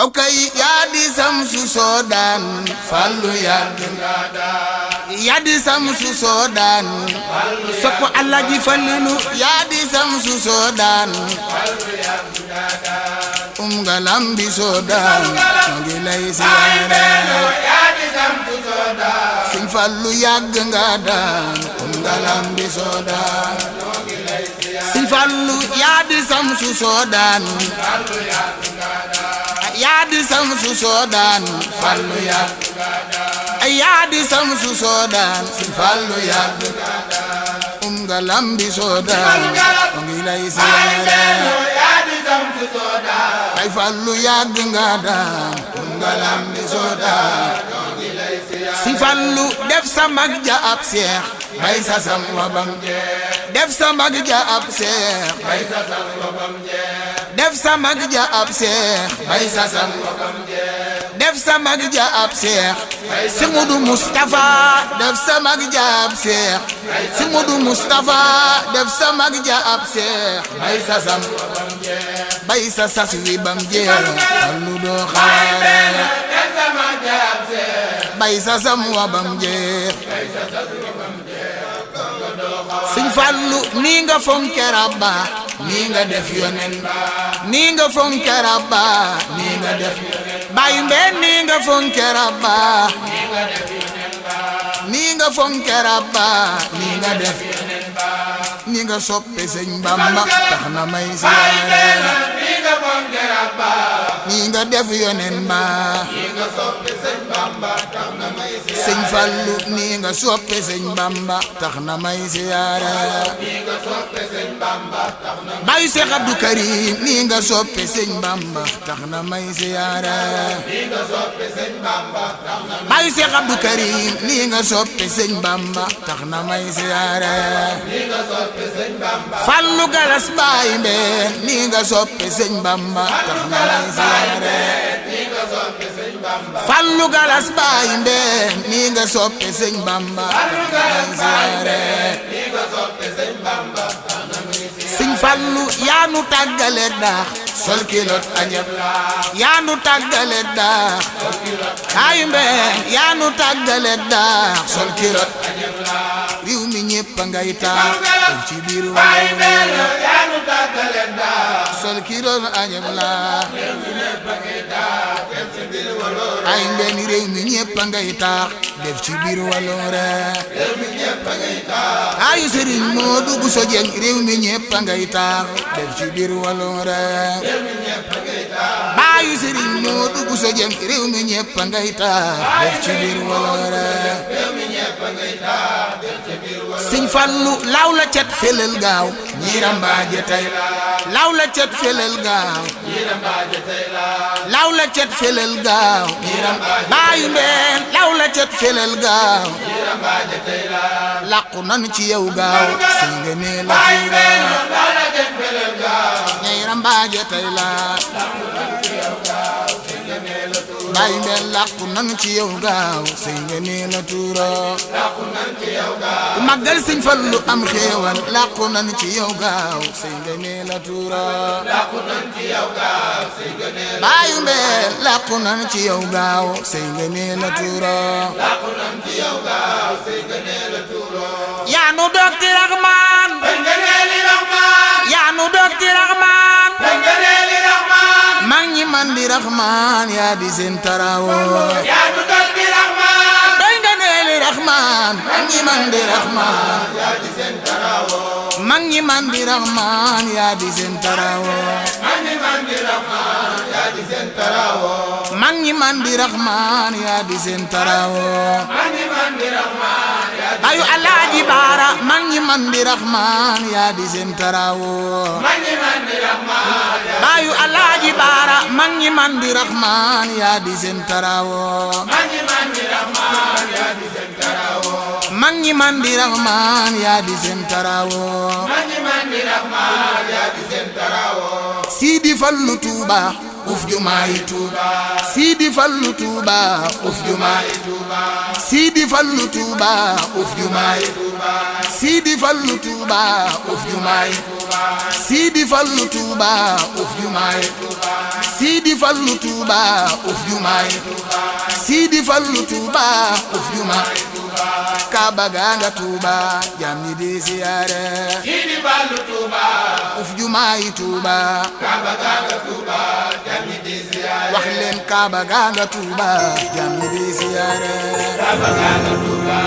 waaw kay yaa di samsu soodaan fallu yàgg nga daan yaa di samsu soodaan sopp Allah ji fallilu yaa di samsu soodaan fallu yàgg nga daan nga lambi soodaan ngi lay siyaare yaa di samsu soodaan Sëñ Fallu yàgg nga daan nga lambi soodaan ngi lay siyaare Sëñ Fallu yaa di samsu soodaan fallu yàgg nga daan yaa di samsu soodaan fallu yàgg nga daan yaa di samsu soodaan Sëñ Fallu yàgg nga daan nga lambi soodaan ngi lay siyaare yaa di samsu soodaan ay Fallu yàgg nga daan nga lambi soodaan ngi lay siyaare Sëñ Fallu def sa mag ja ab seex bay sa sam wa bam jeex def sa mag ja ab seex bay sa sam wa bam jeex def sa mag ja ab seex bay sa sam wa bam jeex def sa mag ja ab seex si Mudu Mustafa def sa mag ja ab seex si Mudu Mustafa def sa mag ja ab seex bay sa sam wa bam jeex bay sa sas wi bam jeex Fallu doo xaare def sa mag ja ab seex bay sa sam wa bam jeex Sëñ Fallu nii nga fonke Rabba nii nga def yonen nii nga fonke Rabba nii nga def Baay Mbeen nii nga fonke Rabba nii nga fonke Rabba nii nga def nii nga soppe Sëñ Bamba tax na may siyaare nii nga fonke Rabba nii nga def yonen ba nii nga soppe Sëñ Bamba tax na may siyaare Sëñ Fallu nii nga soppe Sëñ Bamba tax na may siyaare nii nga soppe Sëñ Bamba tax na Baay Seex Abdu Karim nii nga soppe Sëñ Bamba tax na may siyaare nii nga soppe Sëñ Bamba tax na Baay Seex Abdu Karim nii nga soppe Sëñ Bamba tax na may siyaare nii nga soppe Sëñ Bamba Fallu Galas Baay Mbeen nii nga soppe Sëñ Bamba tax na may siyaare nii nga soppe Sëñ Bamba Fallu Galas Baay Mbeen nii nga soppe Sëñ Bamba tax na may siyaare nii nga soppe Sëñ Bamba tax na may siyaare Sëñ Fallu yaa nu tàggale daax sol kilot añeb yaa nu tàggale daax Baay Mbeen yaa nu tàggale daax sol kilot añeb riw mi ñépp ngay taax ci biir Baay Mbeen yaa nu tàggale daax sol kilot añeb riw mi ñépp ngay taax ci biir Baay Mbeen réew mi ñépp ngay taax def ci biir Waloore réew mi ñépp ngay taax ay Sëriñ Moodu Buso Jeng réew mi ñépp ngay taax def ci biir Waloore réew mi ñépp ngay taax baayu Sëriñ Moodu Buso Jeng réew mi ñépp ngay taax def ci biir Waloore réew mi ñépp ngay taax def ci biir Waloore Sëñ Fallu law la cet felel gaaw ñi rambaaje tey law la cet felel gaaw ñi rambaaje tey law la cet felel gaaw ñi rambaaje Baay Mbeen law la cet felel gaaw ñi rambaaje tey làqu nan ci yow gaaw sëñ nga nee la tuura law la cet felel gaaw ñi rambaaje tey Baay Mbeen làqu nan ci yow gaaw sëñ nga nee la tuura làqu nan ci yow gaaw ku màggal Sëñ Fallu am xéewal làqu nan ci yow gaaw sëñ nga nee la tuura làqu nan ci yow gaaw sëñ nga nee la Baay Mbeen làqu nan ci yow gaaw sëñ nga nee la tuura làqu nan ci yow gaaw sëñ nga nee la tuura yaa nu dokti Raxmaan nga nee li Raxmaan yaa nu dokti Raxmaan nga nee li Raxmaan mag ñi man di Raxmaan yaa di seen tarawo yaa nu dokti Raxmaan nga nee li Raxmaan mag ñi man di Raxmaan yaa di seen tarawo mag ñi man di Raxmaan yaa di seen tarawo mag ñi man di Raxmaan yaa di seen tarawo mag ñi man di Raxmaan yaa di seen tarawo mag ñi man di Raxmaan Bayu Alaaji Baara mag ñi man di Raxmaan yaa di seen tarawo mag ñi man di Raxmaan Bayu Alaaji Baara mag ñi man di Raxmaan yaa di seen tarawo mag ñi man di Raxmaan yaa di seen tarawo mag ñi man di Raxmaan yaa di seen tarawo mag ñi man di Raxmaan yaa di seen tarawo Sidi Fallu Tuuba uf jumaay Tuuba Sidi Fallu Tuuba uf jumaay Tuuba Sidi Fallu Tuuba uf jumaay Tuuba Sidi Fallu Tuuba uf jumaay Tuuba Sidi Fallu Tuuba uf jumaay Tuuba Sidi Fallu Touba uf jumaay Sidi Fallu Touba uf jumaay Kaaba ganga Touba jam ñi di ziyaare Sidi Fallu Touba uf jumaay Touba Kaaba ganga Touba jam ñi di ziyaare wax leen Kaaba ganga Touba jam ñi di ziyaare Kaaba ganga Touba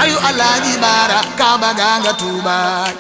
ayu Alaaji Baara Kaaba ganga Touba